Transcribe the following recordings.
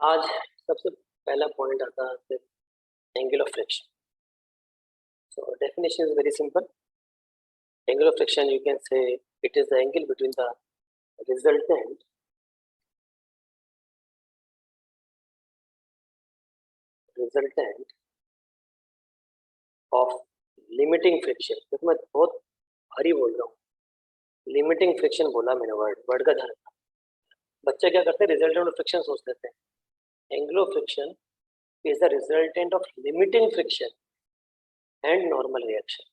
आज सबसे पहला पॉइंट आता है angle of friction. So definition is very simple. Angle of friction, you can say it is the angle between the resultant of limiting friction. देखो मैं बहुत भारी बोल रहा हूँ. लिमिटिंग फ्रिक्शन बोला मैंने, वर्ड का ध्यान रखना. बच्चे क्या करते हैं, रिजल्टेंट ऑफ फ्रिक्शन सोच लेते हैं. Angle of friction is the resultant of limiting friction and normal reaction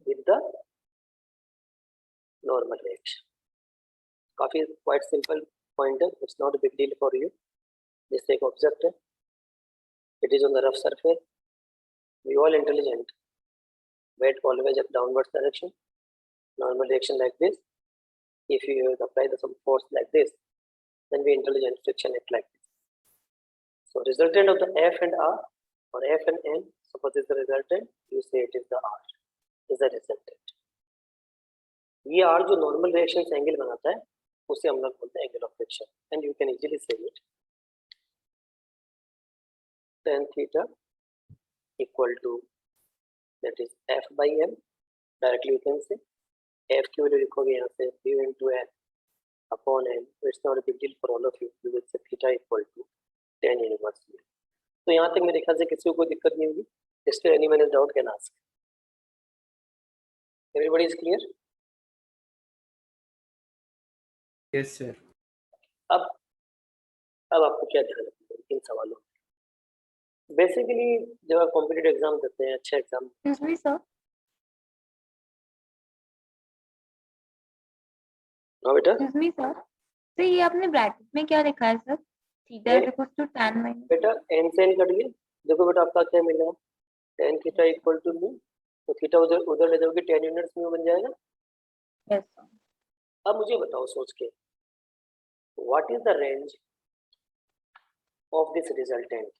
with the normal reaction. काफी quite simple pointer, it's not a big deal for you. जैसे एक ऑब्जेक्ट है, it is on the rough surface, we all intelligent, weight always up downwards direction, normal reaction like this. If you apply some force like this, then we intelligent, friction act like this. So resultant of the F and R or F and N, suppose is the resultant, you say it is the R, is the resultant. ये R जो normal reaction से angle बनाता है, उसे हम लोग बोलते हैं angle of friction, and you can easily say it tan theta equal to, that is F by M. Directly you can say F की वैल्यू लिखोगे यहाँ से P into N upon N. It's not a big deal for all of you. You will say theta equal to tan inverse M. तो यहाँ तक मेरे ख्याल से किसी को कोई दिक्कत नहीं होगी. Still anyone has doubt can ask. Everybody is clear? Yes sir. अब आपको क्या ध्यान रखना है इन सवालों में? बेसिकली जब आप कॉम्पिटिटिव एग्जाम देते हैं, अच्छे एग्जाम. सर हाँ बेटा. सर तो ये आपने ब्रैकेट में क्या लिखा है सर? Theta equal to tan minus. बेटा n से n कट गया. देखो बेटा आपका क्या मिल रहा है, tan theta equal to mu. तो थीटा उधर ले जाओगे, tan यूनिट्स म्यू बन जाएगा. Yes sir. अब मुझे बताओ सोच के, what is the range of this resultant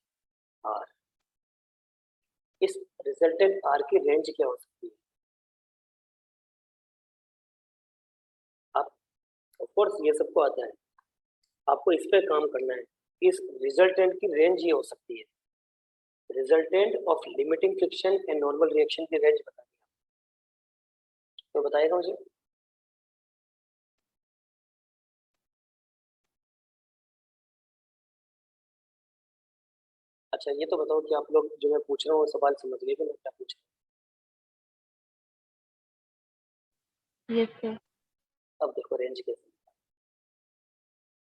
R? इस रिजल्टेंट R की रेंज क्या हो सकती है? आप ऑफ कोर्स ये सबको आता है, आपको इस पे काम करना है. इस रिजल्टेंट की रेंज ये हो सकती है. Resultant of limiting friction and normal reaction की रेंज बता दिया. तो बताएगा मुझे? अच्छा ये तो बताओ कि आप लोग जो मैं पूछ रहा हूँ वो सवाल समझ गए कि मैं क्या पूछ रहा हूँ? Yes sir. अब देखो रेंज कैसे,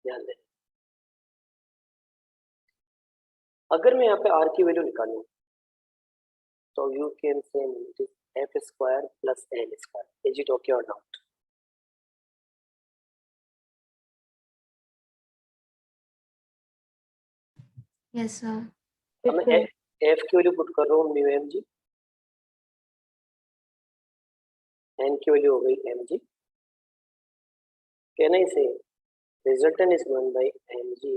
ध्यान दें. अगर मैं यहाँ पे R की वैल्यू निकालूं तो you can say it is F square plus N square. Is it okay और नॉट? Yes sir. अब मैं F की वैल्यू पुट कर रहा हूँ म्यू एम जी, N की वैल्यू हो गई m g. Can I say resultant is given by m g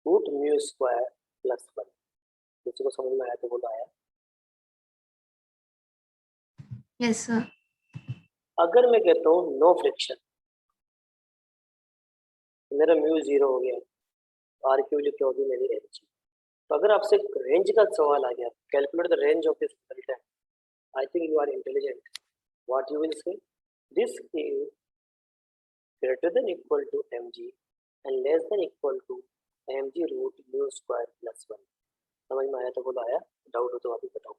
root mu square plus 1. किसी को समझ में आया तो बोलो आया. Yes sir. अगर मैं कहता हूँ नो फ्रिक्शन, मेरा म्यू 0 हो गया, R की वैल्यू क्या होगी मेरी एम जी. तो अगर आपसे रेंज का सवाल आ गया, calculate the range of this resultant, I think you are intelligent. What you will say, this is greater than equal to mg and less than equal to mg root mu square plus 1. समझ में आया तो बोलो आया, doubt हो तो आप ही बताओ.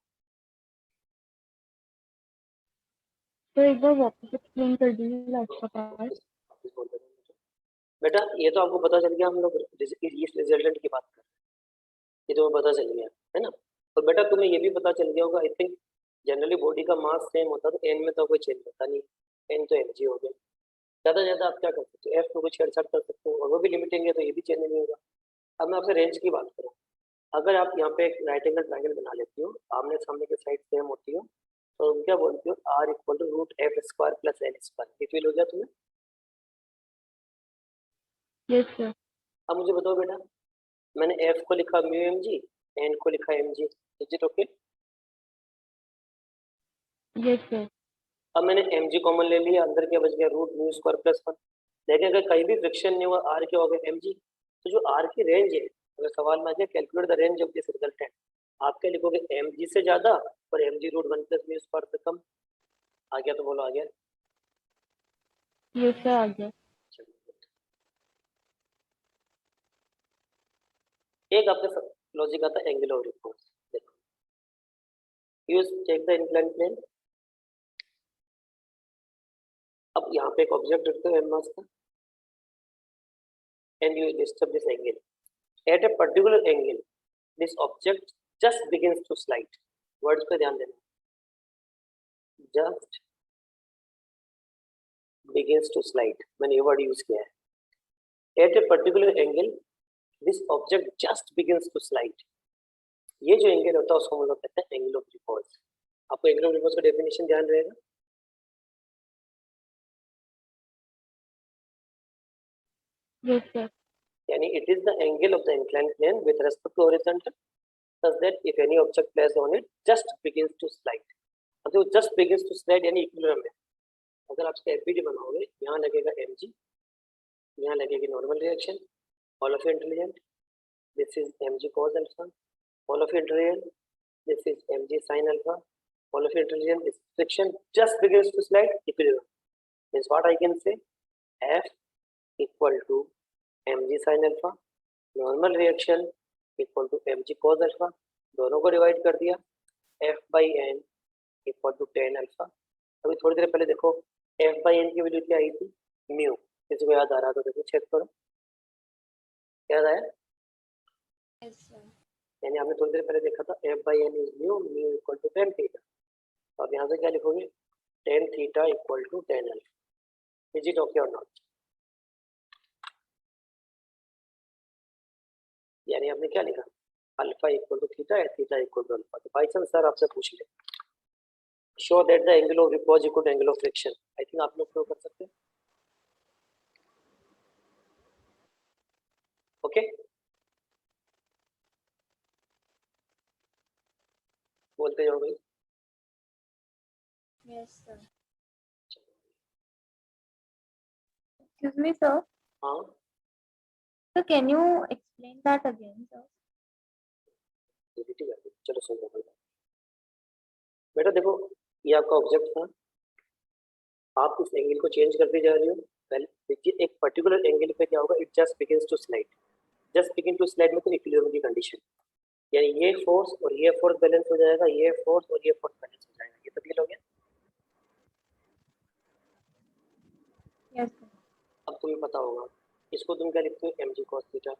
तो एक बार वापस एक्सप्लेन कर दीजिए लास्ट का पार्ट. बेटा ये तो आपको पता चल गया, हम लोग इस रिजल्टेंट की बात कर रहे हैं, ये तो पता चल गया है ना. तो बेटा तुम्हें ये भी पता चल गया होगा, आई थिंक जनरली बॉडी का मास सेम होता है तो n में तो कोई चेंज होता नहीं. n तो mg हो गया. ज़्यादा ज़्यादा आप क्या कर सकते हो, F में कुछ छेड़छाड़ कर सकते हो और वो भी लिमिटिंग है तो ये भी चेंज नहीं होगा. अब मैं आपसे रेंज की बात करूँ, अगर आप यहाँ पे एक राइट एंगल ट्रायंगल बना लेती हो, आमने सामने की साइड सेम होती हो, तो तुम क्या बोलती हो, R equal to root F square plus N square. ये फील हो गया तुम्हें? Yes sir. अब मुझे बताओ बेटा, मैंने F को लिखा म्यू एम जी, एन को लिखा m ji. Is it okay? Yes sir. अब मैंने mg कॉमन ले लिया, अंदर क्या बच गया रूट म्यू स्क्वायर प्लस 1। लेकिन अगर कहीं भी फ्रिक्शन नहीं हुआ, r क्या हो गया mg, तो जो r की रेंज है, अगर सवाल में आ गया calculate the range of this resultant, आप क्या लिखोगे mg से ज्यादा और mg root 1 plus mu square से कम। आ गया तो बोलो आ गया। ये सर आ गया। एक आपका लॉजिक आता है एंगल ऑफ रिपोर्ट। देखो, use check the incline plane. अब यहाँ पे एक ऑब्जेक्ट रखते हो एम मास का, and you disturb this angle at a particular angle, this object just begins to slide. Words पे ध्यान देना, जस्ट बिगिंस टू स्लाइड, मैंने ये वर्ड यूज किया है। At a particular angle this object just begins to slide, ये जो angle होता है उसको हम लोग कहते हैं एंगल ऑफ रिपोर्ट। आपको एंगल ऑफ रिपोर्ट का डेफिनेशन ध्यान रहेगा। ये सर। यानी it is the angle of the inclined plane with respect to horizontal such that if any object placed on it just begins to slide। अब जो just begins to slide यानी equilibrium में, अगर आप इसका एफबीडी बनाओगे, यहाँ लगेगा mg, यहाँ लगेगी normal reaction, all of intelligent, this is mg cos alpha, all of intelligent, this is mg sin alpha, all of intelligent, this friction just begins to slide, equilibrium means what I can say, f equal to mg sin alpha, normal reaction equal to mg cos alpha, दोनों को divide कर दिया, f by n equal to tan alpha। अभी थोड़ी देर पहले देखो f by n की value क्या आई थी, म्यू। किसी को याद आ रहा तो देखो चेक करो, याद आया? Yes sir. यानी आपने थोड़ी देर पहले देखा था f by n is mu, mu equal to tan theta. तो अब यहाँ से क्या लिखोगे, tan theta equal to tan alpha. Is it okay और नॉट? यानी आपने क्या लिखा, अल्फा इक्वल टू थीटा है, थीटा इक्वल टू अल्फा। तो बाई चांस सर आपसे पूछ ले, show that the angle of repose equal to angle of friction, I think आप लोग प्रूव कर सकते हैं। ओके, बोलते जाओ भाई। Yes sir. Excuse me sir, हाँ, so can you explain that again sir? ठीक है, चलो सुन लो। बेटा देखो, ये आपका ऑब्जेक्ट था, आप इस एंगल को चेंज करते जा रहे हो। पहले देखिए एक पर्टिकुलर एंगल पे क्या होगा, it just begins to slide. Just begin to slide में तो इक्विलिब्रियम की कंडीशन, यानी ये फोर्स और ये फोर्स बैलेंस हो जाएगा, ये फोर्स और ये फोर्स बैलेंस हो जाएगा। ये तो क्लियर हो गया। Yes sir. अब तुम्हें पता होगा, इसको तुम क्या लिखते हो, mg cos थीटा,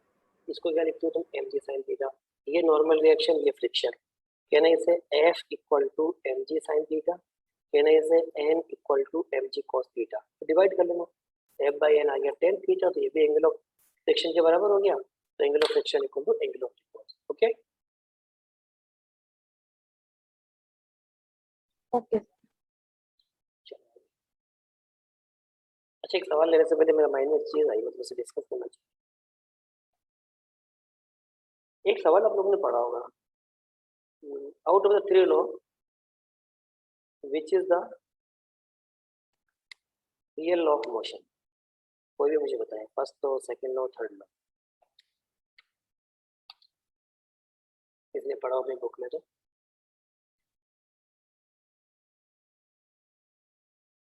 इसको क्या लिखते हो तुम, mg sin थीटा। ये नॉर्मल रिएक्शन, ये फ्रिक्शन, कहना इसे f equal to mg sin theta, कहना इसे n equal to mg cos theta. तो डिवाइड कर लेना, f by n आ गया tan थीटा, तो ये भी एंगल ऑफ फ्रिक्शन के बराबर हो गया। तो angle of friction equal to angle of repose. Okay, okay. अच्छा, एक सवाल लेने से पहले मेरे माइंड में एक चीज आई, मतलब उसे डिस्कस करना चाहिए। एक सवाल आप लोगों ने पढ़ा होगा, out of the three law which is the real law of motion. कोई भी मुझे बताए, first law, second law, third law, किसने पढ़ा अपनी बुक में? तो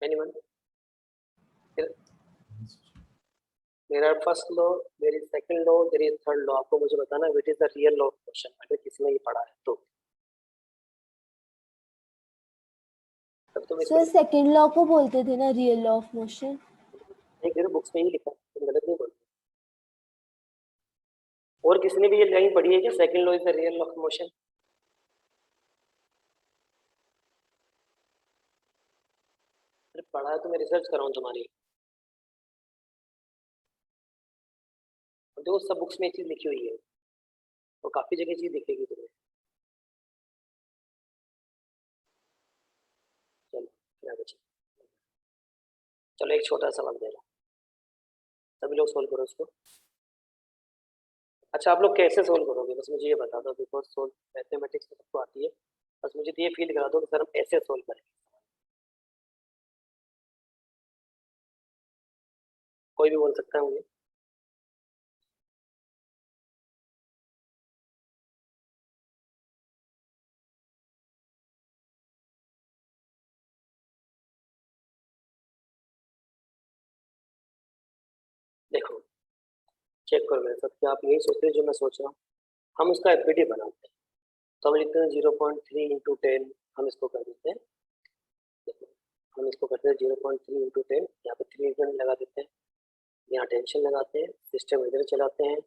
anyone? There are first law, there is second law, there is third law. आपको मुझे बताना which is the real law of motion, अगर किसी ने ये पढ़ा है तो। तब तुम सर इसको सेकंड लॉ को बोलते थे ना रियल लॉ ऑफ मोशन। एक मेरे बुक्स में ही लिखा है, तुम गलत नहीं बोलते। और किसी ने भी ये लाइन पढ़ी है कि second law is the real law of motion? अरे पढ़ा है तो मैं रिसर्च कर रहा हूँ तुम्हारी। देखो सब बुक्स में ये चीज लिखी हुई है, तो काफी जगह चीज दिखेगी तुम्हें। चलो क्या बचे, चलो एक छोटा सवाल दे रहा हूँ, सभी लोग सोल्व करो उसको। अच्छा, आप लोग कैसे सोल्व करोगे बस मुझे ये बता दो, बिकॉज सोल्व मैथमेटिक्स में सबको आती है, बस मुझे तो ये फील करा दो कि सर हम ऐसे सोल्व करेंगे। कोई भी बोल सकता है मुझे। देखो चेक करो मेरे साथ, क्या आप यही सोच रहे हो जो मैं सोच रहा हूँ? हम उसका एफबीटी बनाते हैं, तो हम लिखते हैं 0.3 इंटू 10, हम इसको कर देते हैं। देखो हम इसको करते हैं 0.3 इंटू 10, यहाँ पे 3 इंटू लगा देते हैं, यहाँ टेंशन लगाते हैं, सिस्टम इधर चलाते हैं,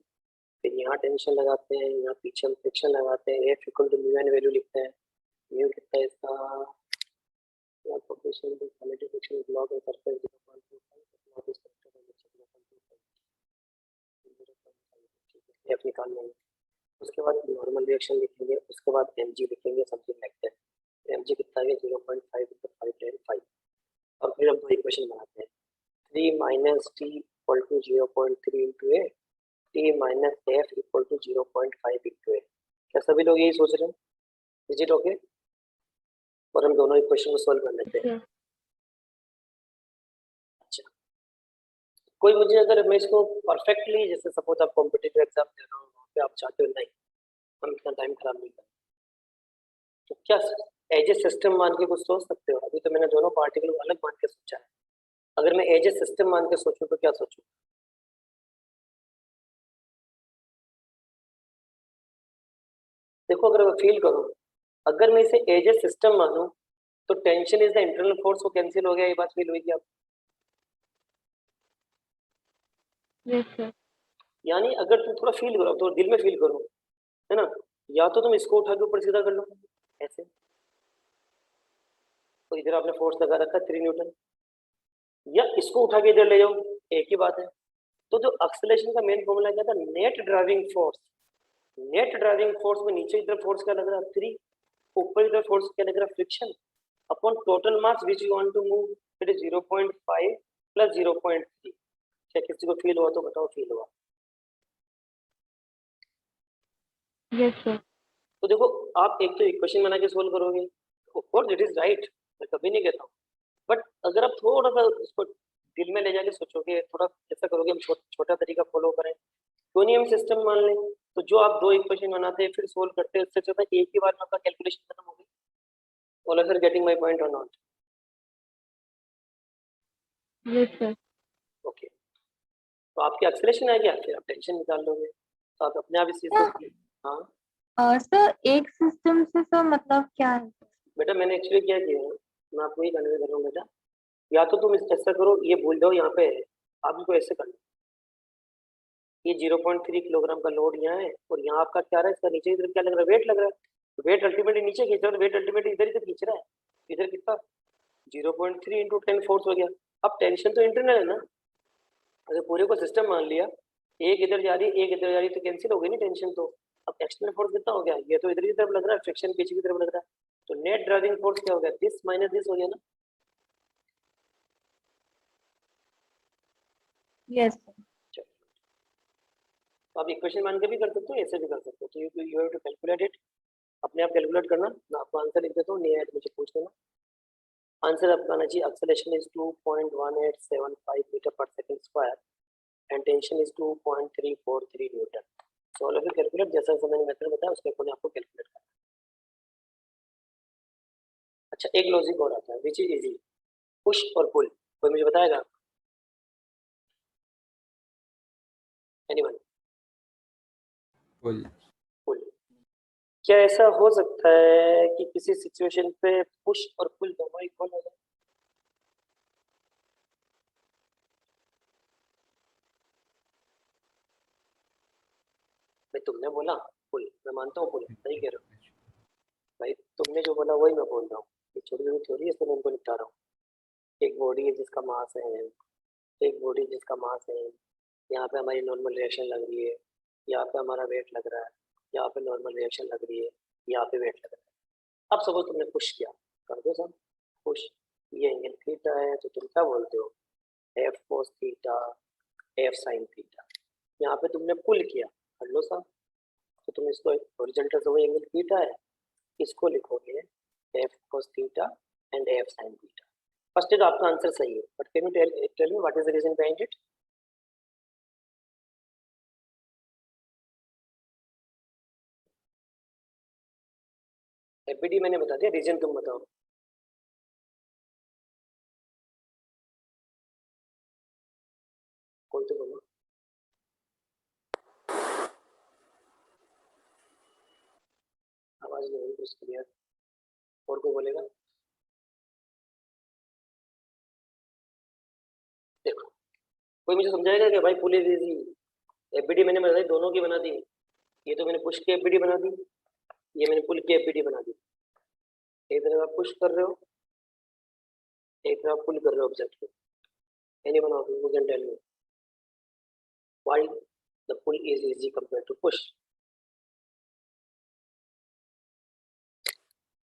फिर यहाँ टेंशन लगाते हैं, यहाँ पीछे हम फ्रिक्शन लगाते हैं, F equal to mu N value लिखते हैं। म्यू कितना है इसका, population to quality friction is log and surface 0.25, log is factor by nature 0.25, F निकालना है। उसके बाद नॉर्मल रिएक्शन लिखेंगे, उसके बाद mg लिखेंगे, समथिंग लाइक दैट। mg कितना है 0.5 into 5 और फिर हम दो इक्वेशन बनाते हैं, 3 minus t equal to 0.3 into a, t minus f equal to 0.5 into a। क्या सभी लोग यही सोच रहे हैं? Is it okay? और हम दोनों इक्वेशन को सॉल्व कर लेते हैं। अच्छा, कोई मुझे, अगर मैं इसको परफेक्टली, जैसे सपोज आप कॉम्पिटिटिव एग्जाम दे रहे हो, वहाँ पे आप चाहते हो नहीं हम इतना टाइम खराब नहीं करें, तो क्या एज ए सिस्टम मान के कुछ सोच सकते हो? अभी तो मैंने दोनों पार्टिकल को अलग मान के सोचा है, अगर मैं एज ए सिस्टम मान के सोचूं तो क्या सोचूं? देखो अगर मैं फील करूं, अगर मैं इसे एज ए सिस्टम मानूं तो tension is the internal force, वो कैंसिल हो गया, ये बात फील हुई क्या? Yes sir. यानी अगर तुम थोड़ा फील करो तो दिल में फील करो, है ना, या तो तुम इसको उठा के ऊपर सीधा कर लो ऐसे, तो इधर आपने फोर्स लगा रखा है 3 न्यूटन, या इसको उठा के इधर ले जाओ, एक ही बात है। तो जो एक्सेलरेशन का मेन फॉर्मूला क्या था, net driving force. Net driving force में नीचे की तरफ फोर्स क्या लग रहा है 3, ऊपर की तरफ फोर्स क्या लग रहा है friction, upon total mass which you want to move, it is 0.5 plus 0.3। क्या किसी को फील हुआ तो बताओ फील हुआ? Yes sir. तो देखो आप एक तो इक्वेशन बना के सोल्व करोगे, of course it is right, मैं कभी नहीं कहता हूँ, बट अगर आप थोड़ा सा उसको दिल में ले जाके सोचोगे, थोड़ा ऐसा करोगे, हम छोटा तरीका फॉलो करें, क्यों नहीं हम सिस्टम मान लें? तो जो आप दो इक्वेशन बनाते हैं फिर सोल्व करते हैं, उससे अच्छा था एक ही बार में आपका कैलकुलेशन खत्म हो गई। All of you getting my point और नॉट? Yes sir. ओके, तो आपकी एक्सेलरेशन आ गया, फिर आप टेंशन निकाल लोगे, तो आप अपने आप इस चीज को, हाँ और सर एक सिस्टम से सर मतलब क्या है? बेटा मैंने एक्चुअली क्या किया है, मैं आपको ये कन्वे कर रहा हूँ बेटा, या तो तुम ऐसा करो, ये भूल जाओ यहाँ पे, आप इसको ऐसे कर लो, ये 0.3 किलोग्राम का लोड यहाँ है और यहाँ आपका क्या रहा है, इसका नीचे की तरफ क्या लग रहा है, वेट लग रहा है, वेट अल्टीमेटली नीचे खींच रहा है, वेट अल्टीमेटली इधर ही तो खींच रहा है, इधर कितना 0.3 इंटू 10 फोर्स हो गया। अब टेंशन तो इंटरनल है ना, अगर पूरे को सिस्टम मान लिया, एक इधर जा रही है एक इधर जा रही है, तो कैंसिल हो गई नहीं टेंशन तो। अब एक्सटर्नल फोर्स कितना हो गया, ये तो इधर की तरफ लग रहा है, फ्रिक्शन पीछे की तरफ लग रहा है, तो नेट ड्राइविंग फोर्स क्या हो गया, दिस माइनस दिस हो गया ना। Yes sir. चलो, तो आप इक्वेशन मान के भी कर सकते हो, ऐसे भी कर सकते हो, तो you have to calculate it, अपने आप कैलकुलेट करना। मैं आपको आंसर लिख देता हूँ, नहीं आया तो मुझे पूछ लेना। आंसर आपका आना चाहिए, एक्सेलरेशन इज 2.1875 मीटर पर second square and tension is 2.343 Newton. So all of you calculate, जैसा जैसा मैंने मेथड बताया उसके अकॉर्डिंग आपको कैलकुलेट करना। अच्छा एक लॉजिक और आता है विच इज इजी, पुश और पुल, कोई मुझे बताएगा? एनीवन? पुल। पुल। क्या ऐसा हो सकता है कि किसी सिचुएशन पे पुश और पुल दोनों इक्वल हो जाए? भाई तुमने बोला पुल, मैं मानता हूँ पुल, सही कह रहे हो भाई, तुमने जो बोला वही मैं बोल रहा हूँ, ये छोटी छोटी थ्योरी है, इसमें मैं उनको निपटा रहा हूँ। एक बॉडी है जिसका मास है, एक बॉडी जिसका मास है, यहाँ पे हमारी नॉर्मल रिएक्शन लग रही है, यहाँ पे हमारा वेट लग रहा है, यहाँ पे नॉर्मल रिएक्शन लग रही है, यहाँ पे वेट लग रहा है। अब सपोज तुमने पुश किया, कर दो सब पुश, ये एंगल थीटा है, तो तुम क्या बोलते हो, F cos theta, F sine theta. यहाँ पे तुमने पुल किया, कर लो सब, तो तुम इसको हॉरिजॉन्टल से वही एंगल थीटा है, इसको लिखोगे F cos theta and F sine theta. First तो आपका आंसर सही है, but can you tell me what is the reason behind it? FBD मैंने बता दिया, रीजन तुम बताओ। कोई तो बोलो। आवाज नहीं होगी कुछ क्लियर। और कोई बोलेगा? देखो, कोई मुझे समझाएगा कि भाई पुल इज इजी। एफबीडी मैंने बता दी, दोनों की बना दी। ये तो मैंने पुश की एफबीडी बना दी, ये मैंने पुल की एफबीडी बना दी। एक तरफ आप पुश कर रहे हो, एक तरफ आप पुल कर रहे हो ऑब्जेक्ट को। Anyone of you can tell me why the pull is easy compare to push?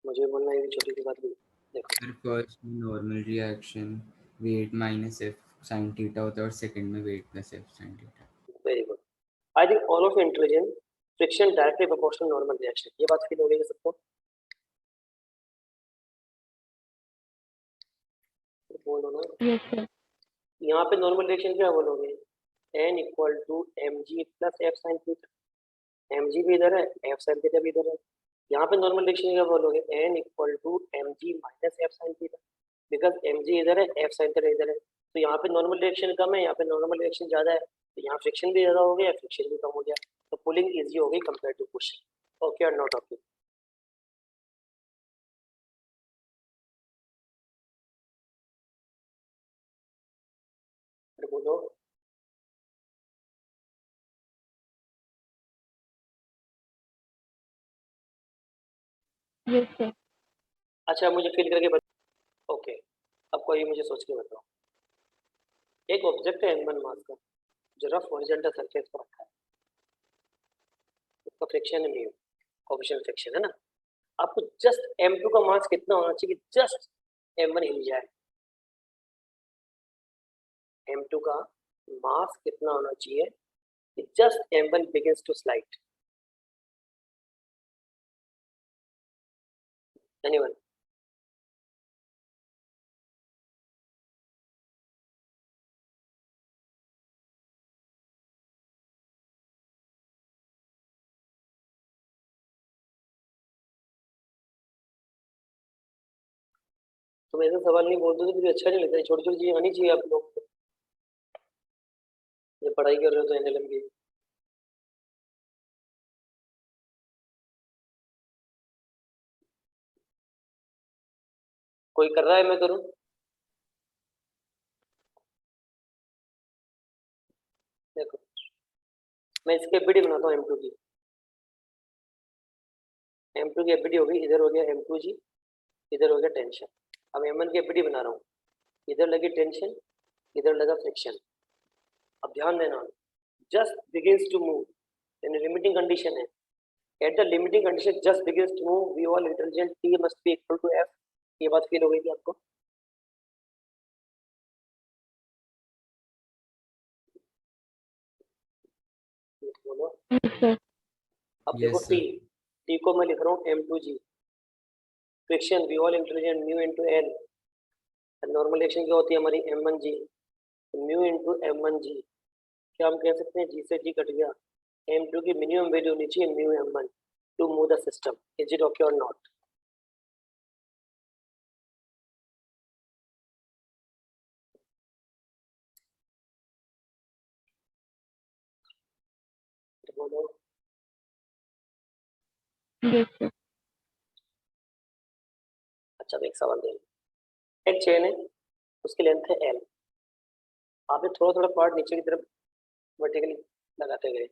मुझे बोलना है, छोटी सी बात भी। देखो, सर फर्स्ट में normal reaction weight minus F sine theta होता है और सेकंड में weight plus F sine theta. Very good. I think all of intelligent friction directly proportional normal reaction, ये बात फील हो गई है सबको? बोलो ना। Yes sir. यहाँ पे नॉर्मल रिएक्शन क्या बोलोगे? n equal to M g plus F sine theta. M g भी इधर है, एफ साइन थीटा भी इधर है। यहाँ पे नॉर्मल रिएक्शन क्या बोलोगे? n equal to M g minus F sine theta, because m g इधर है, एफ साइन थीटा इधर है। तो यहाँ पे नॉर्मल रिएक्शन कम है, यहाँ पे नॉर्मल रिएक्शन ज्यादा है, तो यहाँ फ्रिक्शन भी ज्यादा हो गया, फ्रिक्शन भी कम हो गया। तो पुलिंग इजी हो गई कंपेयर टू पुशिंग। ओके और नॉट ओके? बोलो। Yes sir. अच्छा, मुझे फील करके बता। ओके, अब कोई मुझे सोच के बताओ। एक ऑब्जेक्ट है m1 मास का, जो रफ हॉरिजॉन्टल सरफेस पर रखा है, उसका फ्रिक्शन है म्यू, कोएफिशिएंट फ्रिक्शन है ना। आपको जस्ट m2 का मास कितना होना चाहिए कि जस्ट m1 हिल जाए? m2 का मास कितना होना चाहिए कि just m1 begins to slide? Anyone? तुम ऐसा सवाल नहीं बोलते तो फिर अच्छा नहीं लगता है। छोटी छोटी चीजें आनी चाहिए आप लोग को। ये पढ़ाई कर रहे हो तो एनएलएम की। कोई कर रहा है, मैं करूं? देखो, मैं इसकी एफबीडी बनाता हूँ m2 की। m2 की एफबीडी हो गई, इधर हो गया m2 जी, इधर हो गया टेंशन। अब m1 की एफबीडी बना रहा हूँ, इधर लगी टेंशन, इधर लगा फ्रिक्शन। अब ध्यान देना, जस्ट बिगिंस टू मूव, यानी लिमिटिंग कंडीशन है। At the limiting condition just begins to move, we all intelligent T must be equal to F. ये बात फील हो गई थी आपको? बोलो। Yes sir. अब देखो यस टी, सर। टी को मैं लिख रहा हूँ m2g, friction we all intelligent mu into L. Normal reaction क्या होती है हमारी? m1g, mu into m1g। क्या हम कह सकते हैं g से g कट गया, m2 की मिनिमम वैल्यू होनी चाहिए mu m1 to move the system. Is it okay और नॉट? बोलो। Yes sir. अच्छा, मैं एक सवाल दे, एक चेन है, उसकी लेंथ है l, आपने थोड़ा थोड़ा पार्ट नीचे की तरफ वर्टिकली लगाते गए,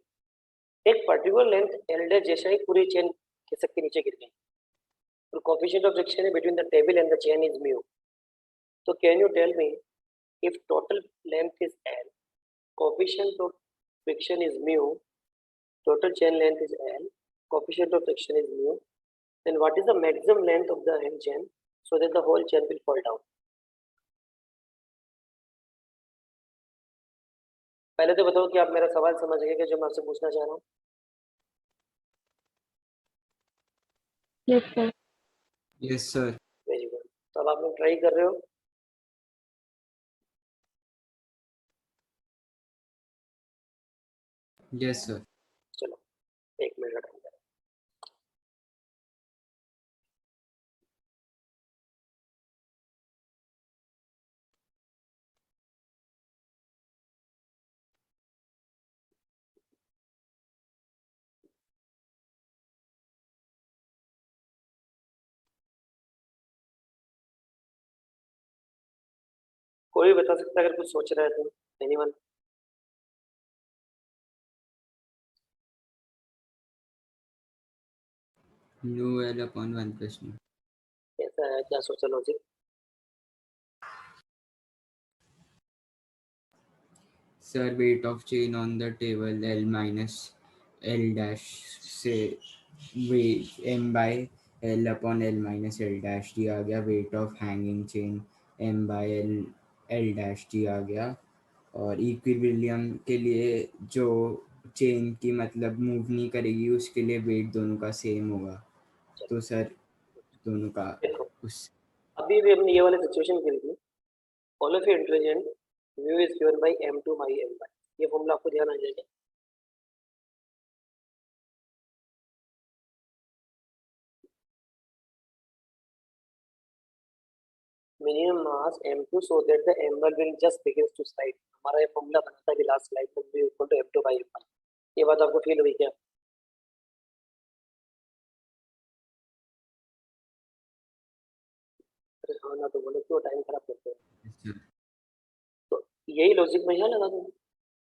एक पर्टिकुलर लेंथ l डैश जैसे ही पूरी चेन खिसक के नीचे गिर गई, और coefficient of friction between the table and the chain is mu. तो can you tell me, if total length is l, coefficient of friction is mu, total chain length is l, coefficient of friction is mu, then what is the maximum length of the end chain so that the whole chain will fall down? पहले तो बताओ कि आप मेरा सवाल समझ गए कि जो मैं आपसे पूछना चाह रहा हूँ? Yes sir. Yes sir. Very good. तो अब आप लोग ट्राई कर रहे हो? Yes sir. चलो, एक मिनट का टाइम। कोई भी बता सकता है अगर कुछ सोच रहा है तो, anyone? Nu L upon 1 plus nu. कैसा है, क्या सोचा logic? Sir, weight of chain on the table L minus L dash से weight M by L upon L minus L dash दिया गया, weight of hanging chain M by L dash दिया गया, और इक्विलिब्रियम के लिए जो चेन की मतलब मूव नहीं करेगी उसके लिए वेट दोनों का सेम होगा, तो सर दोनों का देखो उस अभी भी हमने ये वाले सिचुएशन के लिए all of intelligent mu is given by m2 by m1, ये फॉर्मूला आपको ध्यान आ जाएगा। Minimum mass m2 so that the m1 will just begins to slide, हमारा ये फॉर्मूला बना था कि लास्ट स्लाइड में mu equal to m2 by m1। ये बात आपको फील हुई क्या? अरे हाँ ना, तो बोलो क्यों टाइम खराब करते हो? तो यही लॉजिक मैं यहाँ लगा दूंगा।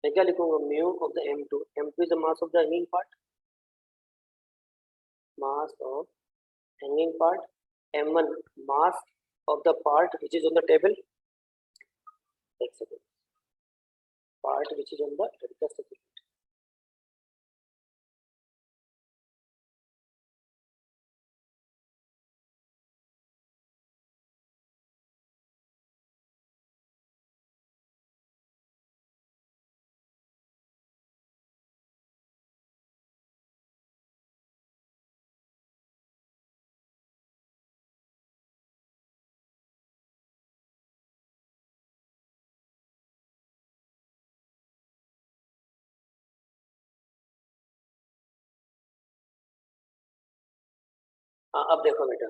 मैं क्या लिखूंगा, mu of the m2, m2 is the mass of the hanging part, mass of hanging part, m1 mass of the part which is on the table, एक second, part which is on the just a second, हाँ अब देखो बेटा,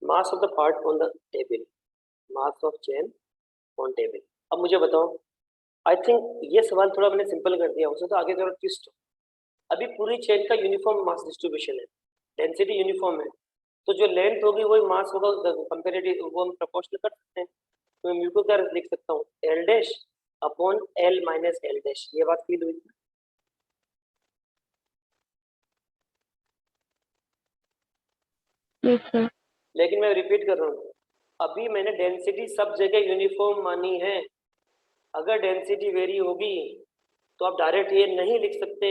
mass of the part on the table, mass of chain on table। अब मुझे बताओ, I think ये सवाल थोड़ा मैंने सिंपल कर दिया, उसे तो आगे जरूर ट्विस्ट। अभी पूरी चेन का यूनिफॉर्म मास डिस्ट्रीब्यूशन है, डेंसिटी यूनिफॉर्म है, तो जो लेंथ होगी वही मास होगा, कंपेरेटिव वो हम प्रोपोर्शनल कर सकते हैं। तो मैं म्यू को क्या लिख सकता हूँ, L dash upon L minus L dash. ये बात फील हुई? Yes sir. लेकिन मैं रिपीट कर रहा हूँ, अभी मैंने डेंसिटी सब जगह यूनिफॉर्म मानी है। अगर डेंसिटी वेरी होगी तो आप डायरेक्ट ये नहीं लिख सकते।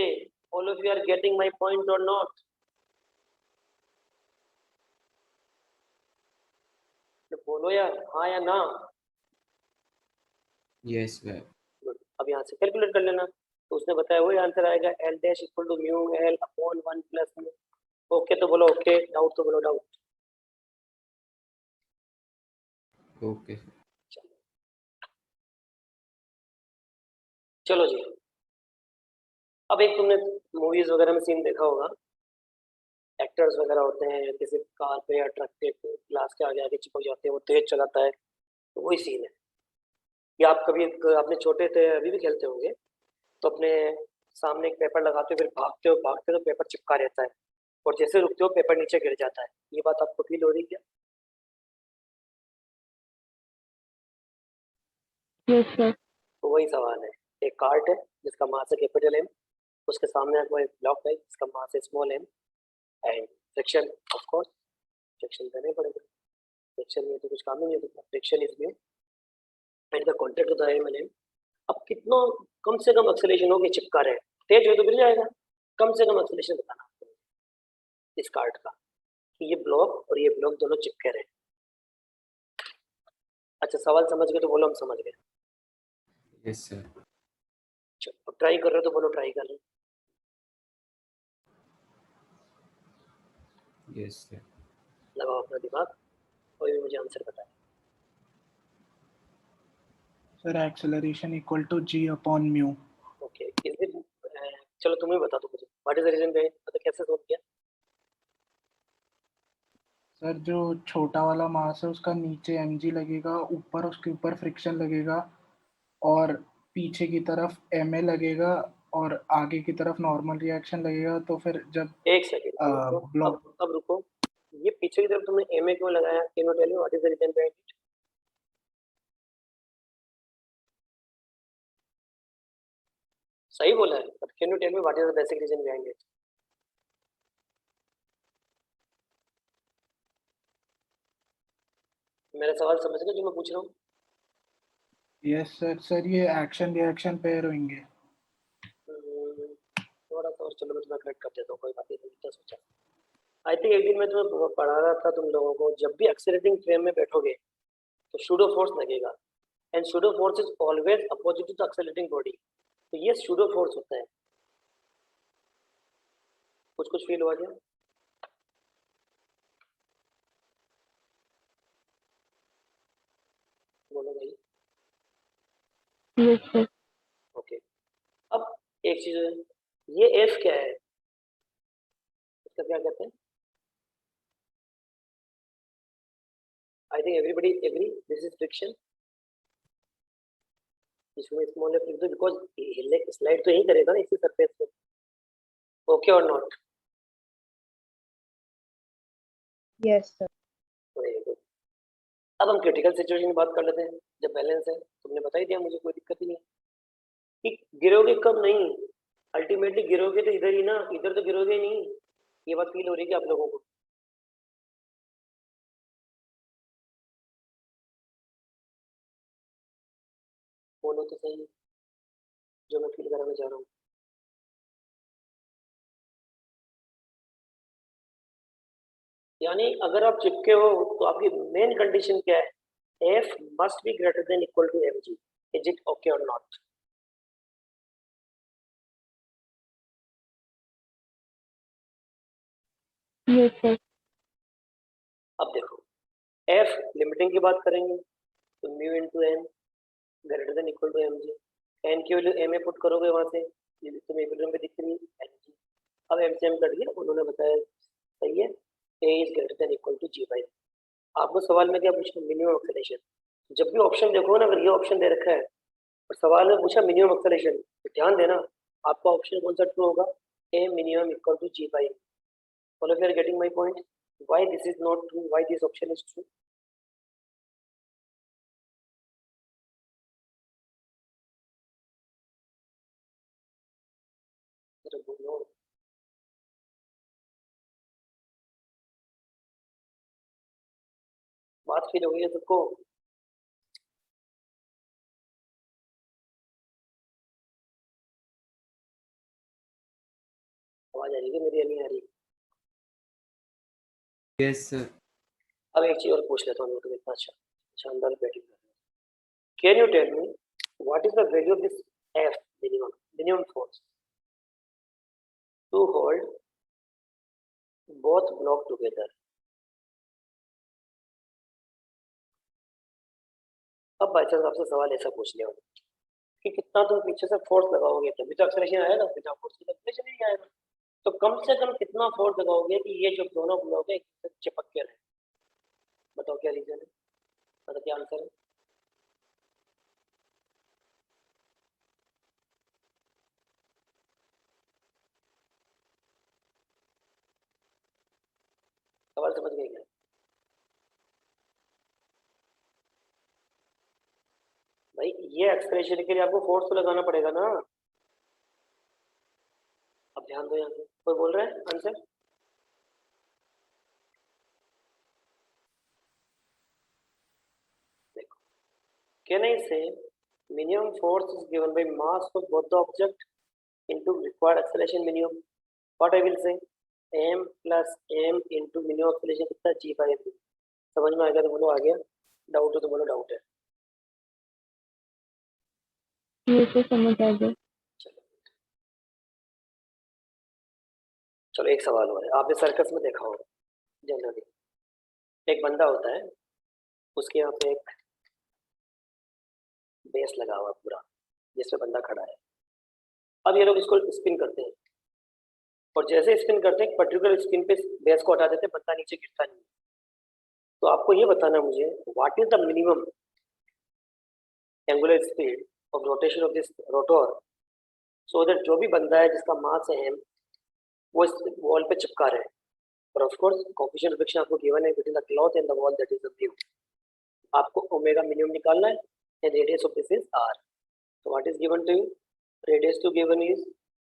All of you are getting my point और नॉट? बोलो यार हाँ या ना। Yes sir. Good. अब यहाँ से कैलकुलेट कर लेना, तो उसने बताया वही आंसर आएगा, L dash equal to mu L upon 1 plus mu. Okay तो बोलो ओके, डाउट तो बोलो डाउट। ओके चलो जी, अब एक तुमने मूवीज वगैरह में सीन देखा होगा, एक्टर्स वगैरह होते हैं किसी कार पे या ट्रक पे ग्लास के आगे आगे चिपक जाते हैं, वो तेज चलाता है, तो वही सीन है। या आप कभी अपने छोटे थे अभी भी खेलते होंगे, तो अपने सामने एक पेपर लगाते हो, फिर भागते हो तो पेपर चिपका रहता है, और जैसे रुकते हो पेपर नीचे गिर जाता है। ये बात आपको फील हो रही है क्या? Yes sir. तो वही सवाल है, एक कार्ट है जिसका मास है कैपिटल एम, उसके सामने आपको एक ब्लॉक है जिसका मास है small m, and friction of course, friction देना ही पड़ेगा, फ्रिक्शन में तो कुछ काम ही नहीं होता, friction is mu and the contact of the m and m. अब कितना कम से कम एक्सेलरेशन हो कि चिपका रहे, तेज हो तो गिर जाएगा, कम से कम एक्सेलरेशन बताना आपको इस कार्ट का कि ये ब्लॉक और ये ब्लॉक दोनों चिपके रहे। अच्छा सवाल समझ गए तो बोलो हम समझ गए। Yes sir. अब ट्राई कर रहे हो तो बोलो ट्राई कर रहे हो। Yes sir. लगाओ अपना दिमाग, कोई भी मुझे आंसर बताए। Sir, acceleration equal to g upon mu. Okay is it, चलो तुम ही बता दो मुझे, what is the reason behind, मतलब कैसे सोल्व किया? सर जो छोटा वाला मास है उसका नीचे mg लगेगा, ऊपर उसके ऊपर फ्रिक्शन लगेगा, और पीछे की तरफ ma लगेगा, और आगे की तरफ नॉर्मल रिएक्शन लगेगा। तो फिर जब एक सेकंड ब्लॉक अब रुको, ये पीछे की तरफ तुमने एमए क्यों लगाया? Can you tell me what is the reason behind it? सही बोला है, but can you tell me what is the basic reason behind it? मेरा सवाल समझ गए जो मैं पूछ रहा हूँ? Yes sir. सर ये एक्शन रिएक्शन पेयर होंगे। थोड़ा सा और, चलो मैं तुम्हें करेक्ट कर देता हूँ, कोई बात नहीं, तुमने क्या सोचा? आई थिंक एक दिन मैं तुम्हें पढ़ा रहा था तुम लोगों को, जब भी एक्सेलरेटिंग फ्रेम में बैठोगे तो सूडो फोर्स लगेगा, and pseudo force is always opposite to the accelerating body, तो ये सूडो फोर्स होता है। कुछ कुछ फील हुआ क्या? बोलो भाई। Yes sir. ओके, अब एक चीज है, ये एफ क्या है, इसका क्या कहते हैं? I think everybody agree this is friction. इसमें स्मॉल एफ लिख दो, बिकॉज स्लाइड तो यही करेगा ना इसी सरफेस पे। ओके और not? Yes sir. Very good. अब हम क्रिटिकल सिचुएशन की बात कर लेते हैं, जब बैलेंस है, तुमने बता ही दिया मुझे, कोई दिक्कत ही नहीं है कि गिरोगे कब नहीं, अल्टीमेटली गिरोगे तो इधर ही ना, इधर तो गिरोगे ही नहीं। ये बात फील हो रही है क्या आप लोगों को? बोलो तो सही, जो मैं फील कराना चाह रहा हूँ। यानी अगर आप चिपके हो तो आपकी मेन कंडीशन क्या है? F must be greater than equal to M G. Is it okay और नॉट? Yes sir. अब देखो, एफ लिमिटिंग की बात करेंगे तो mu into N greater than equal to M G. N की वैल्यू एम ए पुट करोगे वहां से, ये तुम्हें इक्वेशन पे दिख रही है एन जी। अब एम से एम कट गया, उन्होंने बताया सही है, A is greater than equal to G by. आपको सवाल में क्या पूछा? Minimum acceleration. जब भी ऑप्शन देखो ना, अगर ये ऑप्शन दे रखा है और सवाल में पूछा मिनिमम एक्सेलरेशन, तो ध्यान देना आपका ऑप्शन कौन सा ट्रू होगा? A minimum equal to G by. All of you are getting my point? Why this is not true, why this option is true? बोलो। बात फील हो गई है सबको? आवाज आ रही है मेरी या नहीं आ रही? Yes sir. अब एक चीज और पूछ लेता हूँ, इतना अच्छा शानदार बैटिंग कर रहे हो। Can you tell me what is the value of this F minimum force to hold both block together? अब बाई चांस आपसे सवाल ऐसा पूछ लिया कि कितना तुम पीछे से फोर्स लगाओगे तभी तो एक्सेलरेशन आएगा, बिना फोर्स के एक्सेलरेशन नहीं आएगा। तो कम से कम कितना फोर्स लगाओगे कि ये जो दोनों ब्लॉक है एक दूसरे से चिपक के रहे? बताओ क्या रीजन है, बताओ क्या आंसर है? सवाल समझ गए क्या? भाई ये एक्सेलरेशन के लिए आपको फोर्स तो लगाना पड़ेगा ना। अब ध्यान दो, यहाँ पे कोई बोल रहा है आंसर? देखो, कैन आई से minimum force is given by mass of both the object into required acceleration minimum? What I will say, m plus m into minimum acceleration कितना g by m। समझ में आ गया तो बोलो आ गया, डाउट हो तो बोलो डाउट है। ये तो समझ आ गया। चलो चलो, एक सवाल और है, आपने सर्कस में देखा होगा जनरली, एक बंदा होता है, उसके यहाँ पे एक बेस लगा हुआ पूरा जिसपे बंदा खड़ा है। अब ये लोग इसको स्पिन करते हैं, और जैसे स्पिन करते हैं पर्टिकुलर स्पिन पे बेस को हटा देते हैं, बंदा नीचे गिरता नहीं। तो आपको ये बताना मुझे, what is the minimum angular speed of rotation of this rotor, so that जो भी बंदा है जिसका मास है m, वो इस वॉल पे चिपका रहे हैं। और of course coefficient of friction आपको गिवन है between the cloth and the wall, that is the mu. आपको ओमेगा मिनिमम निकालना है and radius of this is r। So what is given to you? radius to given is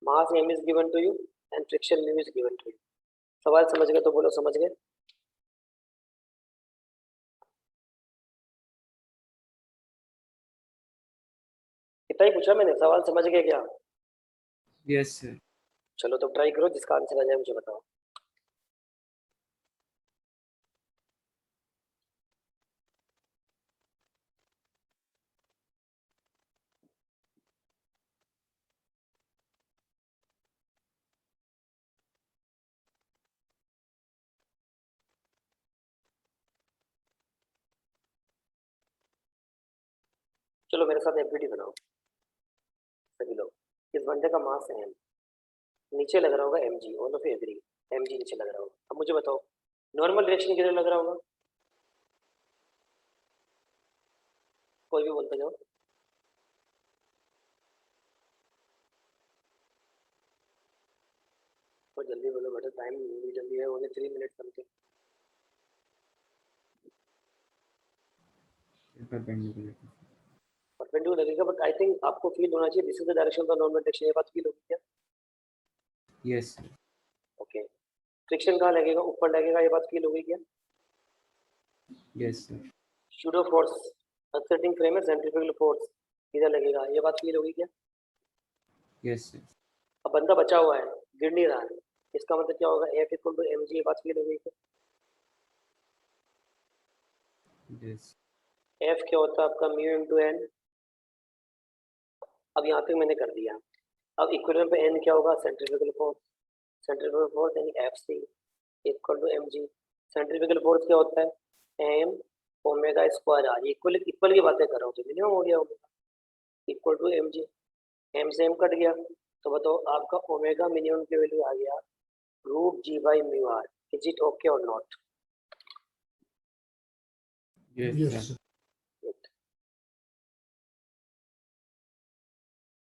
mass m is given to you and friction mu is given to you. सवाल समझ गए तो बोलो समझ गए. इतना ही पूछा मैंने, सवाल समझ गए क्या? Yes sir. चलो तो ट्राई करो, जिसका आंसर आ जाए मुझे बताओ. चलो मेरे साथ एफबीडी बनाओ सभी लोग. इस बंदे का मास है m, नीचे लग रहा होगा mg, all of agree, mg नीचे लग रहा होगा. अब मुझे बताओ नॉर्मल रिएक्शन किधर लग रहा होगा? कोई भी बोलते जाओ. और जल्दी बोलो बेटा, टाइम भी जल्दी है, only 3 minute something. Perpendicular. Perpendicular लगेगा, बट आई थिंक आपको फील होना चाहिए this is the direction of the normal direction. ये बात फील होगी क्या? Yes sir. ओके. फ्रिक्शन कहाँ लगेगा? ऊपर लगेगा, ये बात फील होगी क्या? Yes sir. Pseudo force exerting frame है, सेंट्रीफ्यूगल फोर्स इधर लगेगा, ये बात फील होगी क्या? Yes sir. अब बंदा बचा हुआ है, गिर नहीं रहा है, इसका मतलब क्या होगा? F इक्वल टू mg, ये बात फील होगी क्या? यस. F क्या होता है आपका? Mu into n. अब यहाँ तक मैंने कर दिया. अब इक्विलिब्रियम पे n क्या होगा? Centrifugal force. सेंट्रीफ्यूगल फोर्स यानी Fc equal to mg. Centrifugal force क्या होता है? m omega square r. Equal equal की बातें कर रहा हूँ तो मिनिमम हो गया omega equal to mg. m से m कट गया तो बताओ आपका ओमेगा मिनिमम की वैल्यू आ गया √g/μr. इज इट ओके और नॉट? Yes sir.